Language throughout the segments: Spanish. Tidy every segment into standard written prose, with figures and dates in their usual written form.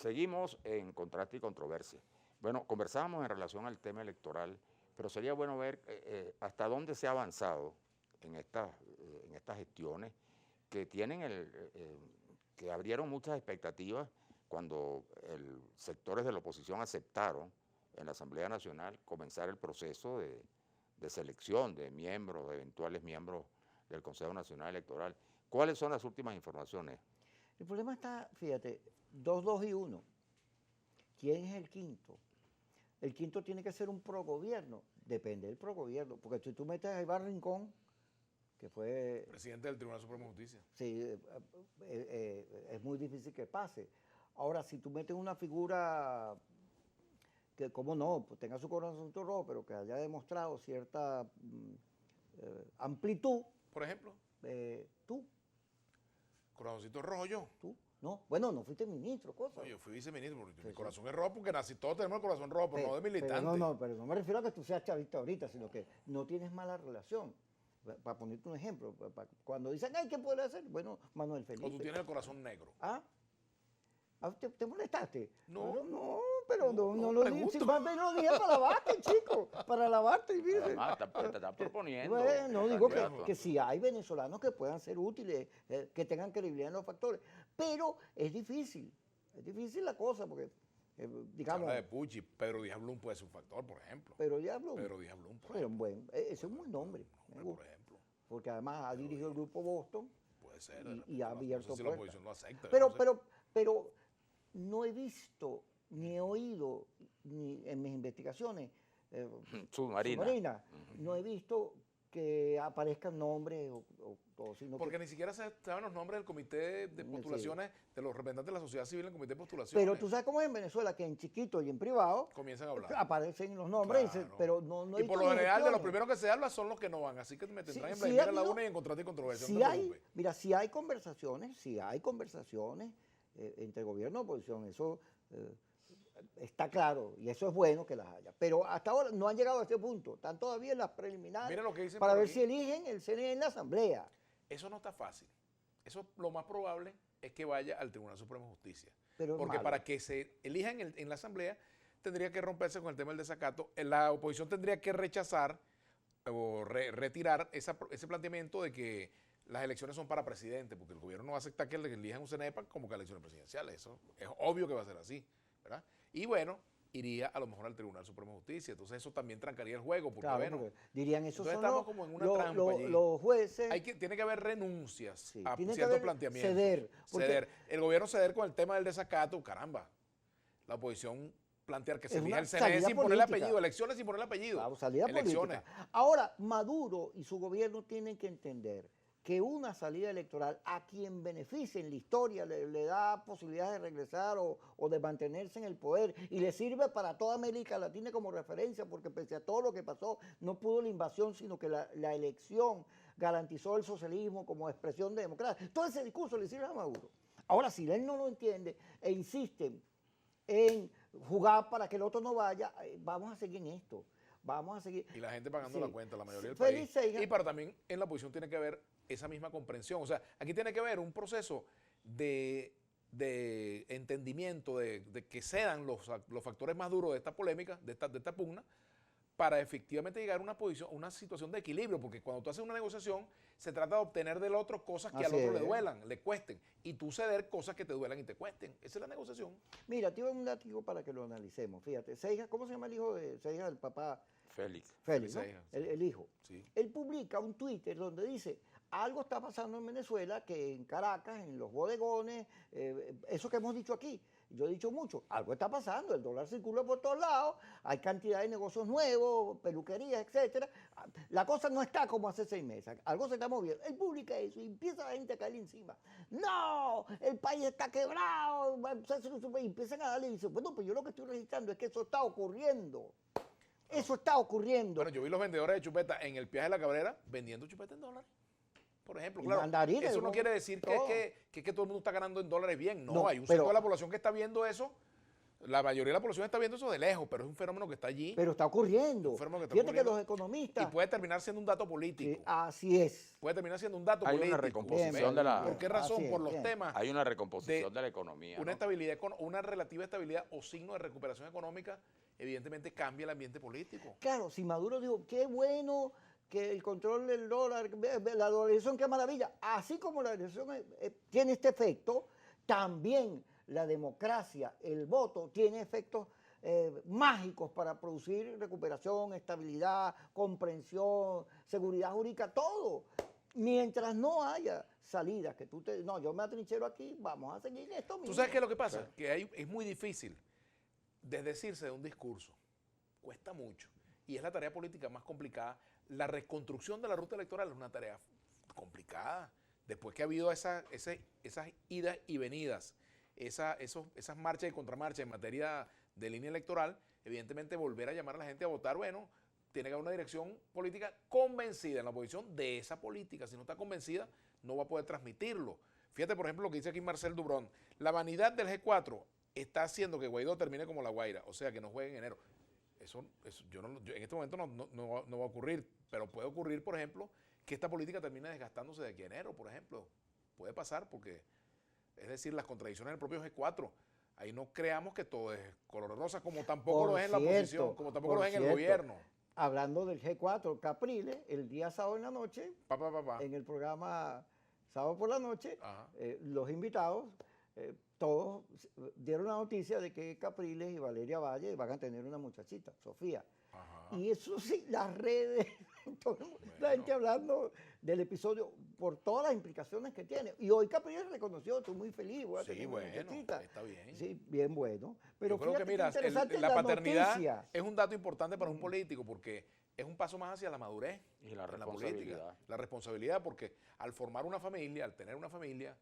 Seguimos en contraste y controversia. Bueno, conversábamos en relación al tema electoral, pero sería bueno ver hasta dónde se ha avanzado en estas gestiones que tienen que abrieron muchas expectativas cuando sectores de la oposición aceptaron en la Asamblea Nacional comenzar el proceso de selección de miembros, de eventuales miembros del Consejo Nacional Electoral. ¿Cuáles son las últimas informaciones? El problema está, fíjate, 2, 2 y 1. ¿Quién es el quinto? El quinto tiene que ser un progobierno. Depende del progobierno. Porque si tú metes a Iván Rincón, que fue... Presidente del Tribunal Supremo de Justicia. Sí, es muy difícil que pase. Ahora, si tú metes una figura que, como no, pues tenga su corazoncito rojo, pero que haya demostrado cierta amplitud. Por ejemplo, Tú, corazoncito rojo yo. no, bueno, no fuiste ministro, cosa. No, yo fui viceministro, porque mi Sí. corazón es rojo porque nací, todos tenemos el corazón rojo, pero no de militante. Pero no me refiero a que tú seas chavista ahorita, sino que no tienes mala relación. Para ponerte un ejemplo, cuando dicen, ay, ¿qué puede hacer? Bueno, Manuel Felipe. O tú tienes el corazón negro. ¿Ah? ¿Te molestaste? No. Pero no lo dije. pregunto. Si más bien lo dije para lavarte, chico. Para lavarte. Fíjate. Además, te está proponiendo. Bueno, digo candidato. que si hay venezolanos que puedan ser útiles, que tengan credibilidad en los factores. Pero es difícil la cosa, porque, digamos. Habla de Pucci, Pedro Díaz Blum puede ser un factor, por ejemplo. Pero Diablo. Pedro Díaz Blum, por Pero ejemplo. ese es un buen nombre. Me Por gusta. ejemplo. Porque además ha dirigido el grupo Boston. Puede ser. Y ha abierto no sé si la puertas. oposición lo acepta. Pero, no sé. pero no he visto, ni he oído, ni en mis investigaciones Submarina. no he visto que aparezcan nombres o todo, sino Porque que, ni siquiera se saben los nombres del comité de Sí. postulaciones, de los representantes de la sociedad civil en el comité de postulaciones. pero tú sabes cómo es en Venezuela, que en chiquito y en privado Comienzan a hablar. aparecen los nombres, Claro. pero no he Y visto por lo ni general, de los gestiones. primeros que se habla son los que no van. Así que me tendrán en Sí, primera la no, una y en contraste y controversia. si no te hay, preocupes. mira, si hay conversaciones entre gobierno y oposición, eso está claro y eso es bueno que las haya. Pero hasta ahora no han llegado a este punto, están todavía en las preliminares Mira lo que dicen para por ver aquí. si eligen el CNE en la asamblea. Eso no está fácil. Eso lo más probable es que vaya al Tribunal Supremo de Justicia. Pero es Porque malo. para que se elija en la Asamblea, tendría que romperse con el tema del desacato. La oposición tendría que rechazar o retirar ese planteamiento de que las elecciones son para presidente, porque el gobierno no va a aceptar que le elijan un CNEPA como que elecciones presidenciales. Eso es obvio que va a ser así, ¿verdad? Y bueno, iría a lo mejor al Tribunal Supremo de Justicia. Entonces eso también trancaría el juego, porque Claro, bueno, porque dirían esos entonces son estamos como en una trampa allí. los jueces. tiene que haber renuncias Sí, a tiene que ciertos haber planteamientos. ceder, porque- Ceder. El gobierno ceder con el tema del desacato, caramba. La oposición plantear que se Es elija una el CNE salida sin ponerle política. apellido, elecciones sin ponerle apellido. Claro, salida elecciones. política. Ahora, Maduro y su gobierno tienen que entender que una salida electoral a quien beneficie en la historia le da posibilidades de regresar o de mantenerse en el poder y le sirve para toda América Latina como referencia, porque pese a todo lo que pasó, no pudo la invasión, sino que la elección garantizó el socialismo como expresión de democracia. Todo ese discurso le sirve a Maduro. Ahora, si él no lo entiende e insiste en jugar para que el otro no vaya, vamos a seguir en esto. Vamos a seguir. Y la gente pagando Sí. la cuenta, la mayoría del Félix país. Seiga- Y para también en la oposición tiene que haber esa misma comprensión. O sea, aquí tiene que haber un proceso de entendimiento, de que cedan los factores más duros de esta polémica, de esta pugna, para efectivamente llegar a una situación de equilibrio, porque cuando tú haces una negociación, se trata de obtener del otro cosas que al Así otro le es. duelan, le cuesten, y tú ceder cosas que te duelan y te cuesten. Esa es la negociación. Mira, te iba a dar un dato para que lo analicemos. Fíjate, Seija, ¿cómo se llama el hijo de Seija, el papá? Félix. Félix, ¿no? Seija, sí. El hijo. Sí. Él publica un Twitter donde dice, algo está pasando en Venezuela, que en Caracas, en los bodegones, eso que hemos dicho aquí, yo he dicho mucho, algo está pasando, el dólar circula por todos lados, hay cantidad de negocios nuevos, peluquerías, etcétera. La cosa no está como hace 6 meses, algo se está moviendo. Él publica eso y empieza la gente a caerle encima. ¡No! El país está quebrado. Y empiezan a darle y dicen, bueno, pues yo lo que estoy registrando es que eso está ocurriendo. Eso está ocurriendo. Bueno, yo vi los vendedores de chupeta en el Piaje de la Cabrera vendiendo chupeta en dólares. Por ejemplo, Y claro, mandarines, eso no ¿no? quiere decir Todo. que todo el mundo está ganando en dólares bien. No, No, hay un pero- sector de la población que está viendo eso La mayoría de la población está viendo eso de lejos, pero es un fenómeno que está allí Pero está ocurriendo. Un fenómeno que está Fíjate que ocurriendo los y economistas, puede terminar siendo un dato político. así es. Puede terminar siendo un dato Hay una político. recomposición Bien, de la... ¿Por qué bien. razón? Así es, Por los bien. temas Hay una recomposición de de la economía, una ¿no? estabilidad, una relativa estabilidad o signo de recuperación económica, evidentemente cambia el ambiente político. Claro, si Maduro dijo, qué bueno que el control del dólar, la dolarización, qué maravilla. Así como la dolarización tiene este efecto, también la democracia, el voto, tiene efectos mágicos para producir recuperación, estabilidad, comprensión, seguridad jurídica, todo. Mientras no haya salidas, que tú te... No, yo me atrinchero aquí, vamos a seguir esto mismo. ¿Tú sabes qué es lo que pasa? Que es muy difícil desdecirse de un discurso. Cuesta mucho. Y es la tarea política más complicada. La reconstrucción de la ruta electoral es una tarea complicada. Después que ha habido esas idas y venidas, esas marchas y contramarchas en materia de línea electoral, evidentemente volver a llamar a la gente a votar, bueno, tiene que haber una dirección política convencida en la oposición de esa política. Si no está convencida, no va a poder transmitirlo. Fíjate, por ejemplo, lo que dice aquí Marcel Dubrón. La vanidad del G4 está haciendo que Guaidó termine como La Guaira, o sea, que no juegue en enero. Eso yo en este momento no va a ocurrir, pero puede ocurrir, por ejemplo, que esta política termine desgastándose de aquí a enero, por ejemplo. Puede pasar porque, es decir, las contradicciones del propio G4. Ahí no creamos que todo es color de rosa, como tampoco lo es en la oposición, como tampoco lo es en el gobierno. Hablando del G4, Capriles, el día sábado en la noche, en el programa Sábado por la Noche, los invitados, todos dieron la noticia de que Capriles y Valeria Valle van a tener una muchachita, Sofía. Ajá. Y eso sí, las redes, la gente hablando del episodio por todas las implicaciones que tiene. Y hoy Capriles reconoció, estoy muy feliz, voy a tener una muchachita. Está bien. Sí, bien bueno. Pero yo creo que, mira, la paternidad es un dato importante para un político porque es un paso más hacia la madurez Y la en la responsabilidad. política. La responsabilidad, porque al formar una familia, al tener una familia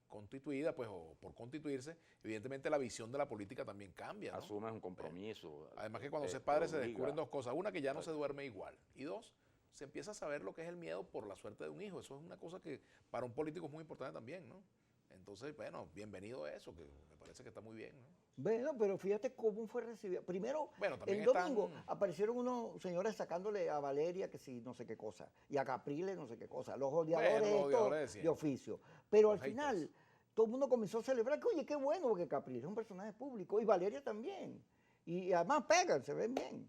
constituida, pues, o por constituirse, evidentemente la visión de la política también cambia, ¿no? Asumes un compromiso. Además que cuando se es te padre se obliga. descubren dos cosas. Una, que ya no se duerme igual. Y dos, se empieza a saber lo que es el miedo por la suerte de un hijo. Eso es una cosa que para un político es muy importante también, ¿no? Entonces, bueno, bienvenido a eso, que me parece que está muy bien, ¿no? Bueno, pero fíjate cómo fue recibida. Primero, Bueno, también el domingo aparecieron unos señores sacándole a Valeria que sí, no sé qué cosa, y a Capriles no sé qué cosa, los odiadores, Bueno, los odiadores de estos siempre. de oficio. Pero Los al final, haters. todo el mundo comenzó a celebrar que, oye, qué bueno, porque Capriles es un personaje público, y Valeria también. Y además pegan, se ven bien.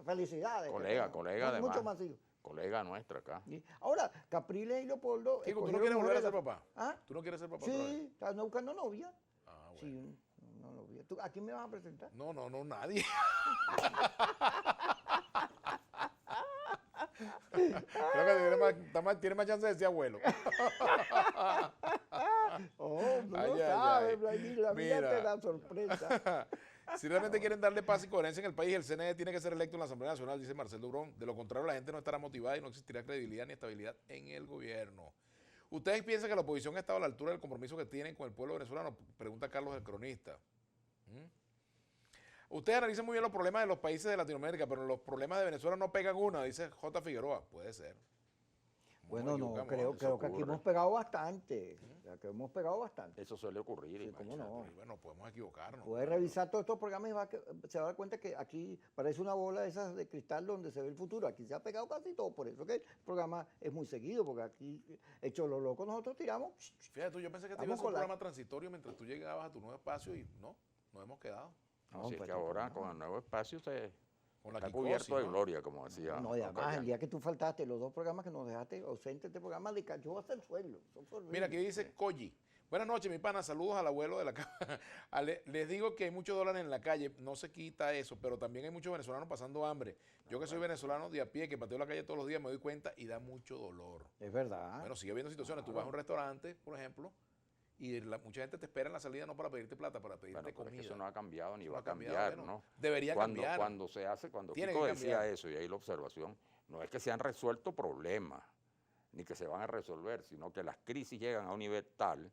Felicidades. Colega además. Mucho más hijos. Colega nuestra acá. Y ahora, Capriles y Leopoldo. Kiko, ¿tú no escogieron quieres volver a ser mujeres- papá? ¿Ah? ¿Tú no quieres ser papá otra vez? Sí, están buscando novia. Ah, bueno. Sí, no novia. ¿A quién me vas a presentar? No, nadie. Creo que tiene más chance de ser abuelo. Oh, no Ay, lo ay, sabes, ay. Vladimir, la vida Mira. te da sorpresa. Si realmente quieren darle paz y coherencia en el país, el CNE tiene que ser electo en la Asamblea Nacional, dice Marcel Dubrón. De lo contrario, la gente no estará motivada y no existirá credibilidad ni estabilidad en el gobierno. ¿Ustedes piensan que la oposición ha estado a la altura del compromiso que tienen con el pueblo venezolano? Pregunta Carlos el cronista. Ustedes analizan muy bien los problemas de los países de Latinoamérica, pero los problemas de Venezuela no pegan una, dice J. Figueroa. Puede ser. Bueno, no, equivocamos, creo ¿no? que aquí ocurre. hemos pegado bastante. O sea, que hemos pegado bastante. Eso suele ocurrir. Sí, cómo imagínate. no. Y bueno, podemos equivocarnos. Puede revisar todos estos programas y se va a dar cuenta que aquí parece una bola de esas de cristal donde se ve el futuro. Aquí se ha pegado casi todo. Por eso que el programa es muy seguido, porque aquí, hecho lo loco, nosotros tiramos. Fíjate tú, yo pensé que te iba a Vamos ser un con la- programa transitorio mientras tú llegabas a tu nuevo espacio y no, nos hemos quedado. No, No, si es pues, que ahora no. con el nuevo espacio se Con la está Kikosi, cubierto de ¿no? gloria, como decía. No, y don además, Cayán. el día que tú faltaste, los dos programas que nos dejaste ausentes de este programa, le cayó hasta el suelo. Eso fue horrible. Mira, aquí dice Koji. Buenas noches, mi pana. Saludos al abuelo de la casa. Les digo que hay muchos dólares en la calle. No se quita eso, pero también hay muchos venezolanos pasando hambre. Yo que soy venezolano de a pie, que pateo la calle todos los días, me doy cuenta y da mucho dolor. Es verdad. Bueno, sigue habiendo situaciones. Tú vas a un restaurante, por ejemplo, y mucha gente te espera en la salida no para pedirte plata, para pedirte Bueno, pero es que comida. eso no ha cambiado ni Eso va no a ha cambiado, cambiar, bueno, ¿no? debería cambiar. Cuando se hace, cuando Tiene Kiko que decía cambiar. eso, y ahí la observación, no es que se han resuelto problemas, ni que se van a resolver, sino que las crisis llegan a un nivel tal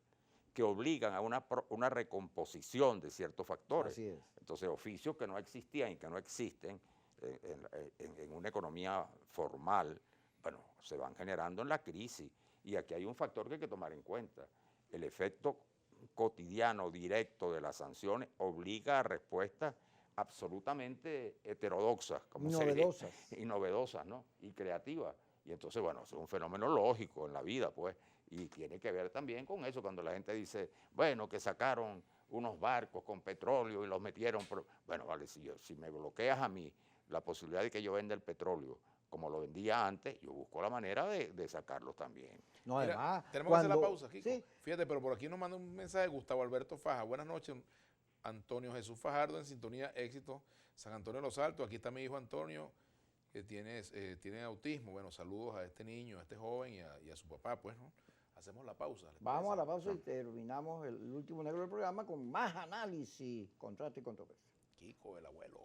que obligan a una recomposición de ciertos factores. Así es. Entonces, oficios que no existían y que no existen en una economía formal, bueno, se van generando en la crisis. Y aquí hay un factor que hay que tomar en cuenta. El efecto cotidiano, directo de las sanciones, obliga a respuestas absolutamente heterodoxas, como se dice, Novedosas. y novedosas, ¿no? Y creativas. Y entonces, bueno, es un fenómeno lógico en la vida, pues, y tiene que ver también con eso, cuando la gente dice, bueno, que sacaron unos barcos con petróleo y los metieron, bueno, vale, si me bloqueas a mí la posibilidad de que yo venda el petróleo como lo vendía antes, yo busco la manera de sacarlos también. No, Mira, además, tenemos que hacer la cuando, pausa, Kiko. sí, Fíjate, pero por aquí nos manda un mensaje Gustavo Alberto Faja. Buenas noches, Antonio Jesús Fajardo, en sintonía, éxito. San Antonio de los Altos, aquí está mi hijo Antonio, que tiene autismo. Bueno, saludos a este niño, a este joven y a su papá, pues, ¿no? Hacemos la pausa. ¿les vamos a parece? la pausa y terminamos el último negro del programa con más análisis, contraste y controversia. Kiko, el abuelo.